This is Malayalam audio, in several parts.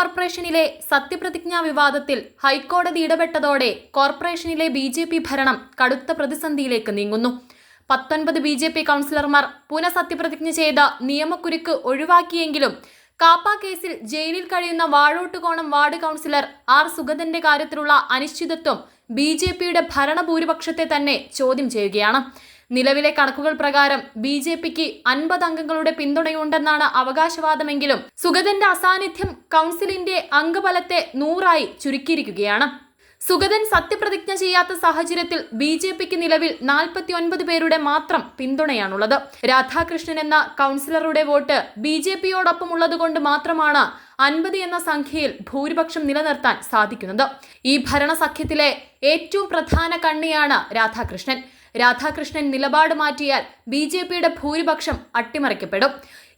കോർപ്പറേഷനിലെ സത്യപ്രതിജ്ഞാ വിവാദത്തിൽ ഹൈക്കോടതി ഇടപെട്ടതോടെ കോർപ്പറേഷനിലെ ബി.ജെ.പി. ഭരണം കടുത്ത പ്രതിസന്ധിയിലേക്ക് നീങ്ങുന്നു. 19 ബി.ജെ.പി. കൗൺസിലർമാർ പുനഃസത്യപ്രതിജ്ഞ ചെയ്ത നിയമക്കുരുക്ക് ഒഴിവാക്കിയെങ്കിലും കാപ്പ കേസിൽ ജയിലിൽ കഴിയുന്ന വാഴോട്ടുകോണം വാർഡ് കൗൺസിലർ ആർ. സുഗതന്റെ കാര്യത്തിലുള്ള അനിശ്ചിതത്വം ബി.ജെ.പിയുടെ ഭരണഭൂരിപക്ഷത്തെ തന്നെ ചോദ്യം ചെയ്യുകയാണ്. നിലവിലെ കണക്കുകൾ പ്രകാരം ബി.ജെ.പിക്ക് 50 അംഗങ്ങളുടെ പിന്തുണയുണ്ടെന്നാണ് അവകാശവാദമെങ്കിലും സുഗതന്റെ അസാന്നിധ്യം കൗൺസിലിന്റെ അംഗബലത്തെ 100 ചുരുക്കിയിരിക്കുകയാണ്. സുഗതൻ സത്യപ്രതിജ്ഞ ചെയ്യാത്ത സാഹചര്യത്തിൽ ബി.ജെ.പിക്ക് നിലവിൽ 49 പേരുടെ മാത്രം പിന്തുണയാണുള്ളത്. രാധാകൃഷ്ണൻ എന്ന കൗൺസിലറുടെ വോട്ട് ബി.ജെ.പിയോടൊപ്പമുള്ളതുകൊണ്ട് മാത്രമാണ് 50 എന്ന സംഖ്യയിൽ ഭൂരിപക്ഷം നിലനിർത്താൻ സാധിക്കുന്നത്. ഈ ഭരണസഖ്യത്തിലെ ഏറ്റവും പ്രധാന കണ്ണിയാണ് രാധാകൃഷ്ണൻ. രാധാകൃഷ്ണൻ നിലപാട് മാറ്റിയാൽ ബി.ജെ.പിയുടെ ഭൂരിപക്ഷം അട്ടിമറിക്കപ്പെടും.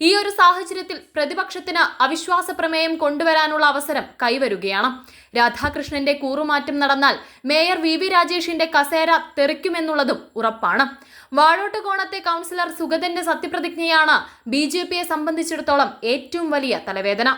ഈ ഒരു സാഹചര്യത്തിൽ പ്രതിപക്ഷത്തിന് അവിശ്വാസ പ്രമേയം കൊണ്ടുവരാനുള്ള അവസരം കൈവരുകയാണ്. രാധാകൃഷ്ണന്റെ കൂറുമാറ്റം നടന്നാൽ മേയർ വി രാജേഷിന്റെ കസേര തെറിക്കുമെന്നുള്ളതും ഉറപ്പാണ്. വാഴോട്ടുകോണത്തെ കൗൺസിലർ സുഗതന്റെ സത്യപ്രതിജ്ഞയാണ് ബി.ജെ.പിയെ സംബന്ധിച്ചിടത്തോളം ഏറ്റവും വലിയ തലവേദന.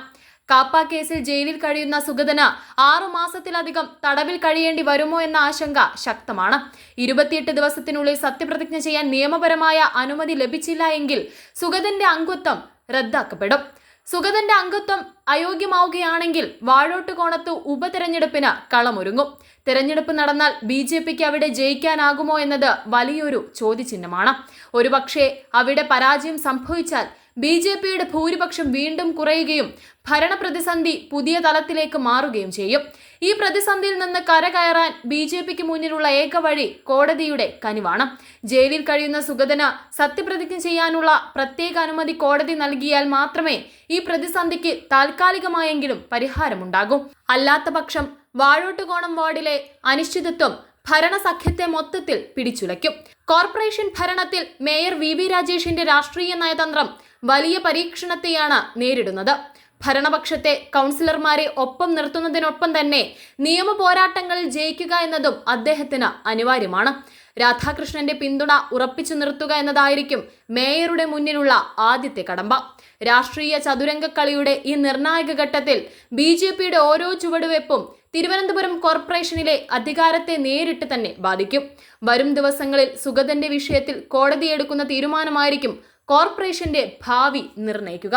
കാപ്പ കേസിൽ ജയിലിൽ കഴിയുന്ന സുഗതന് 6 മാസത്തിലധികം തടവിൽ കഴിയേണ്ടി വരുമോ എന്ന ആശങ്ക ശക്തമാണ്. 28 ദിവസത്തിനുള്ളിൽ സത്യപ്രതിജ്ഞ ചെയ്യാൻ നിയമപരമായ അനുമതി ലഭിച്ചില്ല എങ്കിൽ സുഗതന്റെ അംഗത്വം റദ്ദാക്കപ്പെടും. സുഗതന്റെ അംഗത്വം അയോഗ്യമാവുകയാണെങ്കിൽ വാഴോട്ടുകോണത്ത് ഉപതെരഞ്ഞെടുപ്പിന് കളമൊരുങ്ങും. തെരഞ്ഞെടുപ്പ് നടന്നാൽ ബി.ജെ.പിക്ക് അവിടെ ജയിക്കാനാകുമോ എന്നത് വലിയൊരു ചോദ്യചിഹ്നമാണ്. ഒരുപക്ഷെ അവിടെ പരാജയം സംഭവിച്ചാൽ ബി.ജെ.പിയുടെ ഭൂരിപക്ഷം വീണ്ടും കുറയുകയും ഭരണപ്രതിസന്ധി പുതിയ തലത്തിലേക്ക് മാറുകയും ചെയ്യും. ഈ പ്രതിസന്ധിയിൽ നിന്ന് കരകയറാൻ ബി.ജെ.പിക്ക് മുന്നിലുള്ള ഏക വഴി കോടതിയുടെ കനിവാണ്. ജയിലിൽ കഴിയുന്ന സുഗതന് സത്യപ്രതിജ്ഞ ചെയ്യാനുള്ള പ്രത്യേക അനുമതി കോടതി നൽകിയാൽ മാത്രമേ ഈ പ്രതിസന്ധിക്ക് താൽക്കാലികമായെങ്കിലും പരിഹാരമുണ്ടാകൂ. അല്ലാത്ത പക്ഷം വാഴോട്ടുകോണം വാർഡിലെ അനിശ്ചിതത്വം ഭരണസഖ്യത്തെ മൊത്തത്തിൽ പിടിച്ചുലയ്ക്കും. കോർപ്പറേഷൻ ഭരണത്തിൽ മേയർ വി രാജേഷിന്റെ രാഷ്ട്രീയ നയതന്ത്രം വലിയ പരീക്ഷണത്തെയാണ് നേരിടുന്നത്. ഭരണപക്ഷത്തെ കൗൺസിലർമാരെ ഒപ്പം നിർത്തുന്നതിനൊപ്പം തന്നെ നിയമ പോരാട്ടങ്ങളിൽ ജയിക്കുക എന്നതും അദ്ദേഹത്തിന് അനിവാര്യമാണ്. രാധാകൃഷ്ണന്റെ പിന്തുണ ഉറപ്പിച്ചു നിർത്തുക എന്നതായിരിക്കും മേയറുടെ മുന്നിലുള്ള ആദ്യത്തെ കടമ്പ. രാഷ്ട്രീയ ചതുരംഗക്കളിയുടെ ഈ നിർണായക ഘട്ടത്തിൽ ബി.ജെ.പിയുടെ ഓരോ ചുവടുവെപ്പും തിരുവനന്തപുരം കോർപ്പറേഷനിലെ അധികാരത്തെ നേരിട്ട് തന്നെ ബാധിക്കും. വരും ദിവസങ്ങളിൽ സുഗതന്റെ വിഷയത്തിൽ കോടതി എടുക്കുന്ന തീരുമാനമായിരിക്കും കോർപ്പറേഷന്റെ ഭാവി നിർണ്ണയിക്കുക.